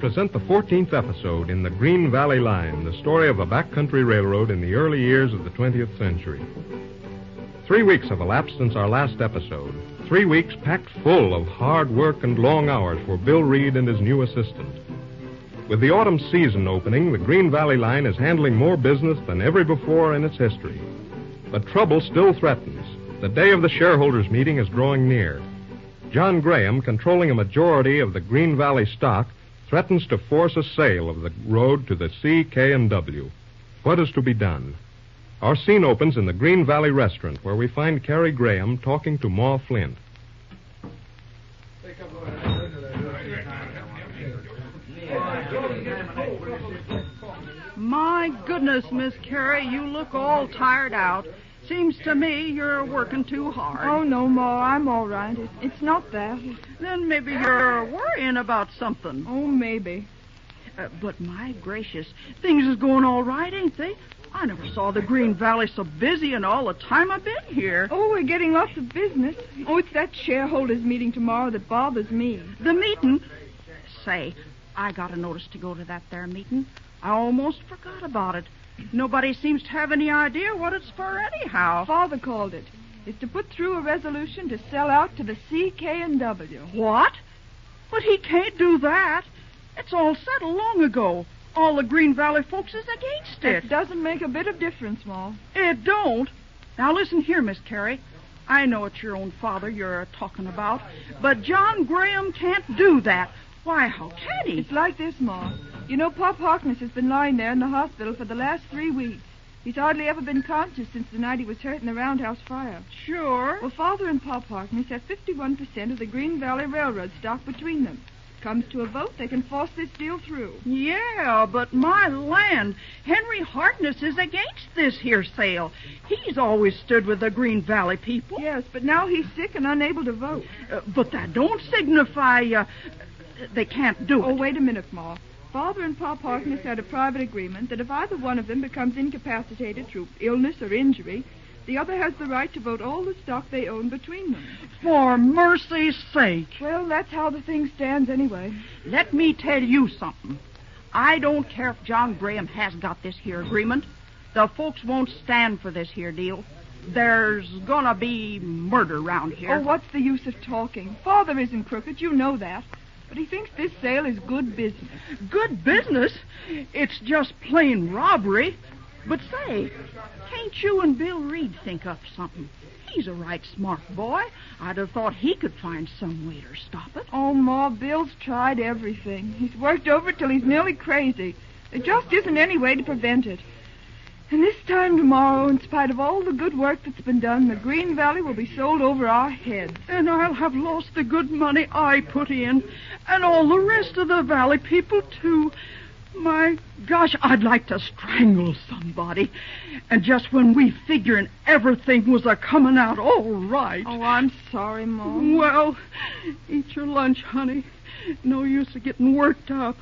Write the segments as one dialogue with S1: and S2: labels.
S1: Present the 14th episode in the Green Valley Line, the story of a backcountry railroad in the early years of the 20th century. 3 weeks have elapsed since our last episode. 3 weeks packed full of hard work and long hours for Bill Reed and his new assistant. With the autumn season opening, the Green Valley Line is handling more business than ever before in its history. But trouble still threatens. The day of the shareholders' meeting is drawing near. John Graham, controlling a majority of the Green Valley stock, threatens to force a sale of the road to the C.K.&W. What is to be done? Our scene opens in the Green Valley restaurant, where we find Carrie Graham talking to Ma Flint.
S2: My goodness, Miss Carrie, you look all tired out. Seems to me you're working too hard.
S3: Oh, no, Ma, I'm all right. It's not that.
S2: Then maybe you're worrying about something.
S3: Oh, maybe.
S2: But my gracious, things is going all right, ain't they? I never saw the Green Valley so busy in all the time I've been here.
S3: Oh, we're getting lots of business. Oh, it's that shareholders meeting tomorrow that bothers me.
S2: The meeting? Say, I got a notice to go to that there meeting. I almost forgot about it. Nobody seems to have any idea what it's for anyhow.
S3: Father called it. It's to put through a resolution to sell out to the C.K.&W.
S2: What? But he can't do that. It's all settled long ago. All the Green Valley folks is against it.
S3: It doesn't make a bit of difference, Ma.
S2: It don't? Now listen here, Miss Carrie. I know it's your own father you're talking about, but John Graham can't do that. Why, how can he?
S3: It's like this, Ma. You know, Pop Harkness has been lying there in the hospital for the last 3 weeks. He's hardly ever been conscious since the night he was hurt in the roundhouse fire.
S2: Sure.
S3: Well, Father and Pop Harkness have 51% of the Green Valley Railroad stock between them. Comes to a vote, they can force this deal through.
S2: Yeah, but my land, Henry Harkness is against this here sale. He's always stood with the Green Valley people.
S3: Yes, but now he's sick and unable to vote.
S2: But that don't signify they can't do it.
S3: Oh, wait a minute, Ma. Father and Pop Harkness had a private agreement that if either one of them becomes incapacitated through illness or injury, the other has the right to vote all the stock they own between them.
S2: For mercy's sake.
S3: Well, that's how the thing stands anyway.
S2: Let me tell you something. I don't care if John Graham has got this here agreement. The folks won't stand for this here deal. There's gonna be murder round here.
S3: Oh, what's the use of talking? Father isn't crooked, you know that. But he thinks this sale is good business.
S2: Good business? It's just plain robbery. But say, can't you and Bill Reed think up something? He's a right smart boy. I'd have thought he could find some way to stop it.
S3: Oh, Ma, Bill's tried everything. He's worked over it till he's nearly crazy. There just isn't any way to prevent it. And this time tomorrow, in spite of all the good work that's been done, the Green Valley will be sold over our heads.
S2: And I'll have lost the good money I put in, and all the rest of the valley people, too. My gosh, I'd like to strangle somebody. And just when we figuring everything was a-coming out all right.
S3: Oh, I'm sorry, Mom.
S2: Well, eat your lunch, honey. No use of getting worked up.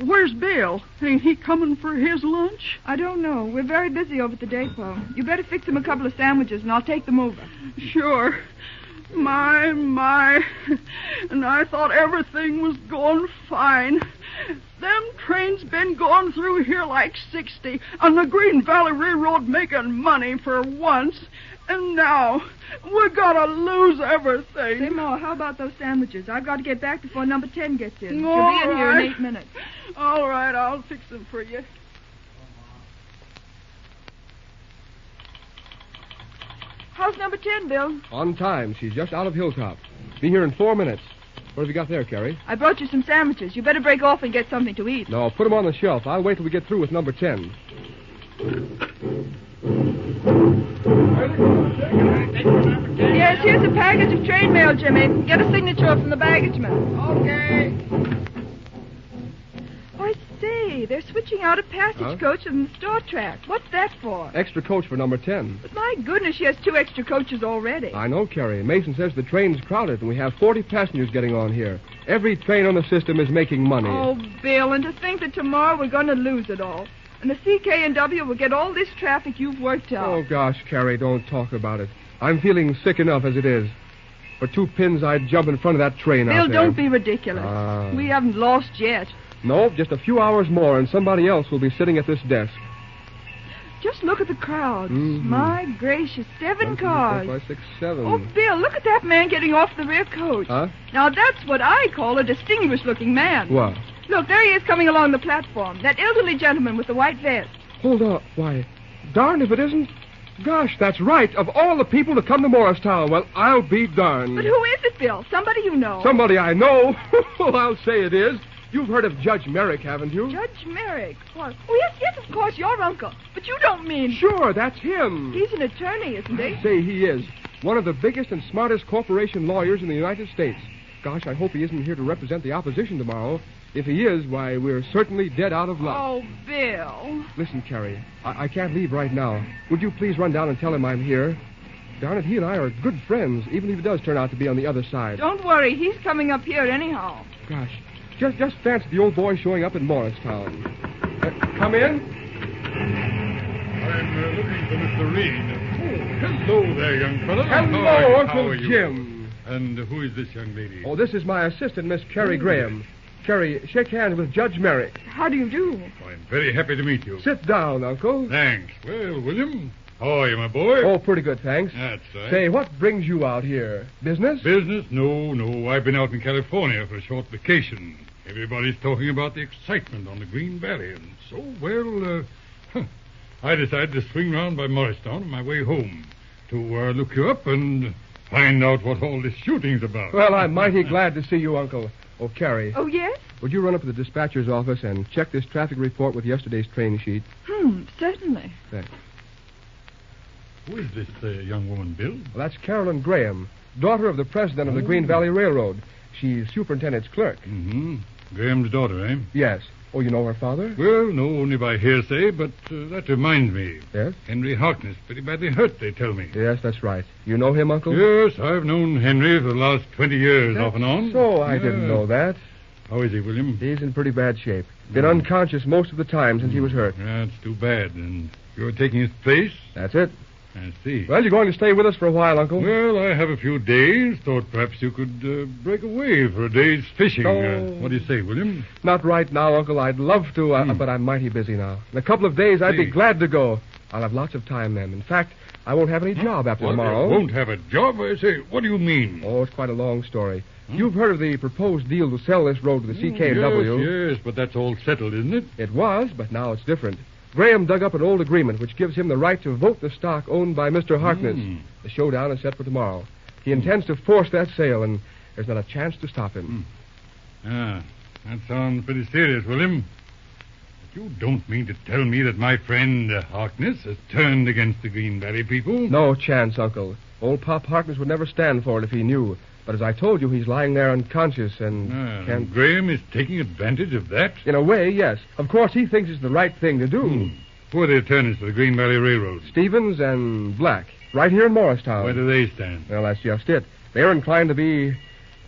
S2: Where's Bill? Ain't he coming for his lunch?
S3: I don't know. We're very busy over at the depot. You better fix him a couple of sandwiches, and I'll take them over.
S2: Sure. My. And I thought everything was going fine. Them trains been going through here like 60, and the Green Valley Railroad making money for once. And now, we're gonna lose everything.
S3: Say, Ma, how about those sandwiches? I've got to get back before number 10 gets in. She'll
S2: All
S3: be in here in
S2: right.
S3: 8 minutes.
S2: All right, I'll fix them for you.
S3: How's number 10, Bill?
S4: On time. She's just out of Hilltop. Be here in 4 minutes. What have you got there, Carrie?
S3: I brought you some sandwiches. You better break off and get something to eat.
S4: No, put them on the shelf. I'll wait till we get through with number 10.
S3: Here's a package of train mail, Jimmy. Get a signature from the baggageman.
S2: Okay.
S3: Oh, I say, they're switching out a passage coach in the store track. What's that for?
S4: Extra coach for number 10.
S3: But my goodness, she has 2 extra coaches already.
S4: I know, Carrie. Mason says the train's crowded, and we have 40 passengers getting on here. Every train on the system is making money.
S3: Oh, Bill, and to think that tomorrow we're going to lose it all. And the CK&W will get all this traffic you've worked out.
S4: Oh, gosh, Carrie, don't talk about it. I'm feeling sick enough as it is. For 2 pins, I'd jump in front of that train out
S3: Bill,
S4: there.
S3: don't be ridiculous. We haven't lost yet.
S4: No, just a few hours more, and somebody else will be sitting at this desk.
S3: Just look at the crowds.
S4: Mm-hmm.
S3: My gracious, 7 cars.
S4: 4, 5, 6, 7.
S3: Oh, Bill, look at that man getting off the rear coach.
S4: Huh?
S3: Now, that's what I call a distinguished-looking man.
S4: What?
S3: Look, there he is coming along the platform. That elderly gentleman with the white vest.
S4: Hold on. Why, darn if it isn't. Gosh, that's right. Of all the people to come to Morristown, well, I'll be darned.
S3: But who is it, Bill? Somebody you know.
S4: Somebody I know. I'll say it is. You've heard of Judge Merrick, haven't you?
S3: Judge Merrick? What? Oh, yes, of course, your uncle. But you don't mean...
S4: Sure, that's him.
S3: He's an attorney, isn't he?
S4: Say he is. One of the biggest and smartest corporation lawyers in the United States. Gosh, I hope he isn't here to represent the opposition tomorrow. If he is, why, we're certainly dead out of luck.
S3: Oh, Bill.
S4: Listen, Carrie, I can't leave right now. Would you please run down and tell him I'm here? Darn it, he and I are good friends, even if he does turn out to be on the other side.
S3: Don't worry, he's coming up here anyhow.
S4: Gosh, just fancy the old boy showing up in Morristown. Come in.
S5: I'm looking for Mr. Reed. Oh, hello there, young fellow.
S4: Hello,
S5: How
S4: Uncle
S5: are you?
S4: Jim.
S5: And who is this young lady?
S4: Oh, this is my assistant, Miss Carrie Graham. Carrie, shake hands with Judge Merrick.
S3: How do you do?
S5: Oh, I'm very happy to meet you.
S4: Sit down, Uncle.
S5: Thanks. Well, William, how are you, my boy?
S4: Oh, pretty good, thanks.
S5: That's right.
S4: Say, what brings you out here? Business?
S5: Business? No. I've been out in California for a short vacation. Everybody's talking about the excitement on the Green Valley, and so, well, I decided to swing round by Morristown on my way home to look you up and find out what all this shooting's about.
S4: Well, I'm mighty glad to see you, Uncle. Oh, Carrie.
S3: Oh, yes?
S4: Would you run up to the dispatcher's office and check this traffic report with yesterday's train sheet?
S3: Certainly.
S4: Thanks.
S5: Who is this young woman, Bill?
S4: Well, that's Carolyn Graham, daughter of the president of the Green Valley Railroad. She's superintendent's clerk.
S5: Mm-hmm. Graham's daughter, eh?
S4: Yes. Oh, you know her father?
S5: Well, no, only by hearsay, but that reminds me.
S4: Yes?
S5: Henry Harkness, pretty badly hurt, they tell me.
S4: Yes, that's right. You know him, Uncle?
S5: Yes, I've known Henry for the last 20 years, off and on.
S4: So I didn't know that.
S5: How is he, William?
S4: He's in pretty bad shape. Been unconscious most of the time since he was hurt.
S5: That's too bad. And you're taking his place?
S4: That's it.
S5: I see.
S4: Well, you're going to stay with us for a while, Uncle?
S5: Well, I have a few days. Thought perhaps you could break away for a day's fishing.
S4: Oh.
S5: What do you say, William?
S4: Not right now, Uncle. I'd love to, but I'm mighty busy now. In a couple of days, I'd be glad to go. I'll have lots of time then. In fact, I won't have any job after tomorrow.
S5: You won't have a job? I say, what do you mean?
S4: Oh, it's quite a long story. You've heard of the proposed deal to sell this road to the CK&W.
S5: Yes, but that's all settled, isn't it?
S4: It was, but now it's different. Graham dug up an old agreement which gives him the right to vote the stock owned by Mr. Harkness. The showdown is set for tomorrow. He intends to force that sale, and there's not a chance to stop him.
S5: Ah, that sounds pretty serious, William. But you don't mean to tell me that my friend Harkness has turned against the Green Valley people?
S4: No chance, Uncle. Old Pop Harkness would never stand for it if he knew. But as I told you, he's lying there unconscious and can't...
S5: Graham is taking advantage of that?
S4: In a way, yes. Of course, he thinks it's the right thing to do.
S5: Who are the attorneys for the Green Valley Railroad?
S4: Stevens and Black, right here in Morristown.
S5: Where do they stand?
S4: Well, that's just it. They're inclined to be,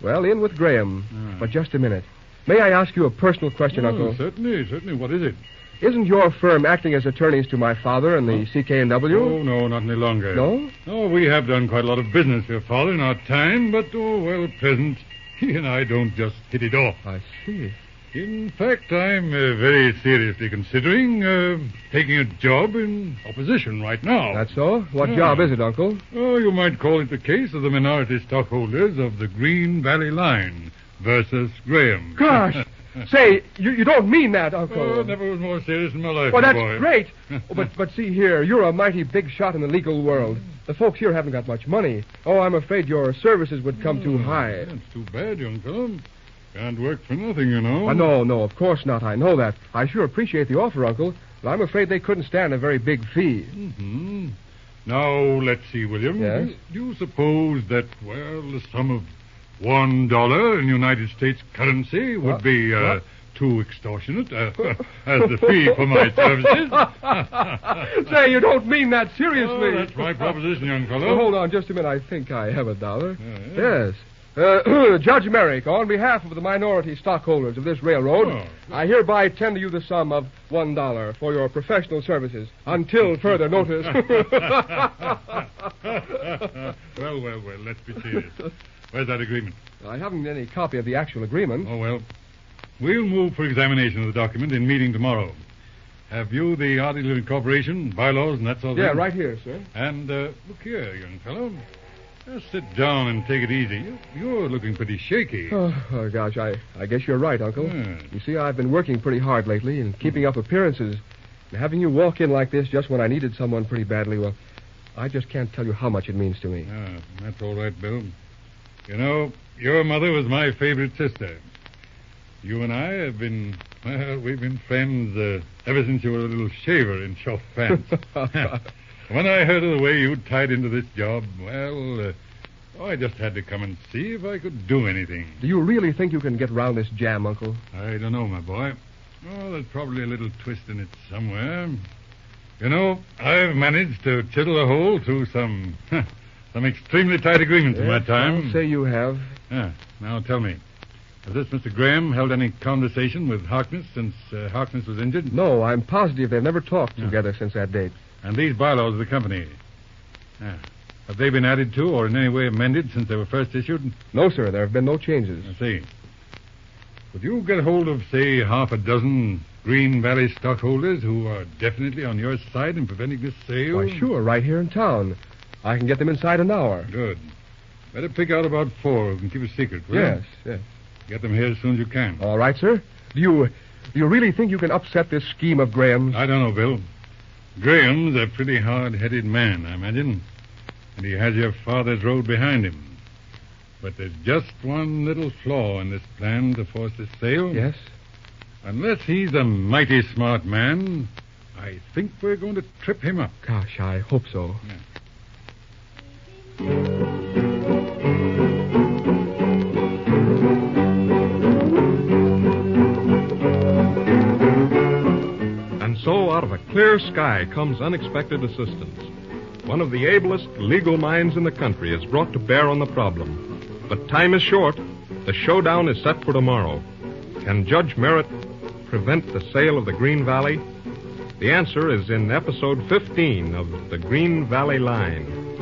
S4: well, in with Graham. But just a minute. May I ask you a personal question, Uncle?
S5: Certainly. What is it?
S4: Isn't your firm acting as attorneys to my father and the CK&W?
S5: Oh, no, not any longer.
S4: No?
S5: Oh, we have done quite a lot of business with your father in our time, but, at present, he and I don't just hit it off.
S4: I see.
S5: In fact, I'm very seriously considering taking a job in opposition right now.
S4: That's so? What job is it, Uncle?
S5: Oh, you might call it the case of the minority stockholders of the Green Valley Line versus Graham.
S4: Gosh! Say, you don't mean that, Uncle.
S5: Oh, never was more serious in my life,
S4: Well, that's
S5: boy.
S4: great. But see here, you're a mighty big shot in the legal world. The folks here haven't got much money. Oh, I'm afraid your services would come too high.
S5: That's too bad, young fellow. Can't work for nothing, you know.
S4: No, of course not. I know that. I sure appreciate the offer, Uncle, but I'm afraid they couldn't stand a very big fee.
S5: Now, let's see, William.
S4: Yes?
S5: Do you suppose that, well, the sum of $1 in United States currency would be too extortionate as the fee for my services?
S4: Say, you don't mean that seriously.
S5: Oh, that's my proposition, young fellow.
S4: Well, hold on just a minute. I think I have $1. Yes. Judge Merrick, on behalf of the minority stockholders of this railroad, I hereby tender you the sum of $1 for your professional services until further notice.
S5: Well, let's be serious. Where's that agreement?
S4: I haven't any copy of the actual agreement.
S5: Oh, well, we'll move for examination of the document in meeting tomorrow. Have you the article of incorporation, bylaws, and that sort of thing?
S4: Yeah, right here, sir.
S5: And look here, young fellow. Just sit down and take it easy. You're looking pretty shaky.
S4: Oh, gosh, I guess you're right, Uncle. You see, I've been working pretty hard lately and keeping up appearances. And having you walk in like this just when I needed someone pretty badly, well, I just can't tell you how much it means to me.
S5: That's all right, Bill. You know, your mother was my favorite sister. You and I have been, well, we've been friends ever since you were a little shaver in short pants. When I heard of the way you tied into this job, well, I just had to come and see if I could do anything.
S4: Do you really think you can get round this jam, Uncle?
S5: I don't know, my boy. Oh, there's probably a little twist in it somewhere. You know, I've managed to chisel a hole through some extremely tight agreements in my time.
S4: I'll say you have.
S5: Now tell me, has this Mr. Graham held any conversation with Harkness since Harkness was injured?
S4: No, I'm positive they've never talked together since that date.
S5: And these bylaws of the company, have they been added to or in any way amended since they were first issued?
S4: No, sir, there have been no changes.
S5: I see. Would you get hold of, say, half a dozen Green Valley stockholders who are definitely on your side in preventing this sale?
S4: Why, sure, right here in town. I can get them inside an hour.
S5: Good. Better pick out about 4 who can keep a secret, will you?
S4: Yes.
S5: Get them here as soon as you can.
S4: All right, sir. Do you really think you can upset this scheme of Graham's?
S5: I don't know, Bill. Graham's a pretty hard-headed man, I imagine. And he has your father's road behind him. But there's just one little flaw in this plan to force this sale.
S4: Yes?
S5: Unless he's a mighty smart man, I think we're going to trip him up.
S4: Gosh, I hope so.
S1: And so, out of a clear sky comes unexpected assistance. One of the ablest legal minds in the country is brought to bear on the problem. But time is short. The showdown is set for tomorrow. Can Judge Merritt prevent the sale of the Green Valley? The answer is in episode 15 of The Green Valley Line.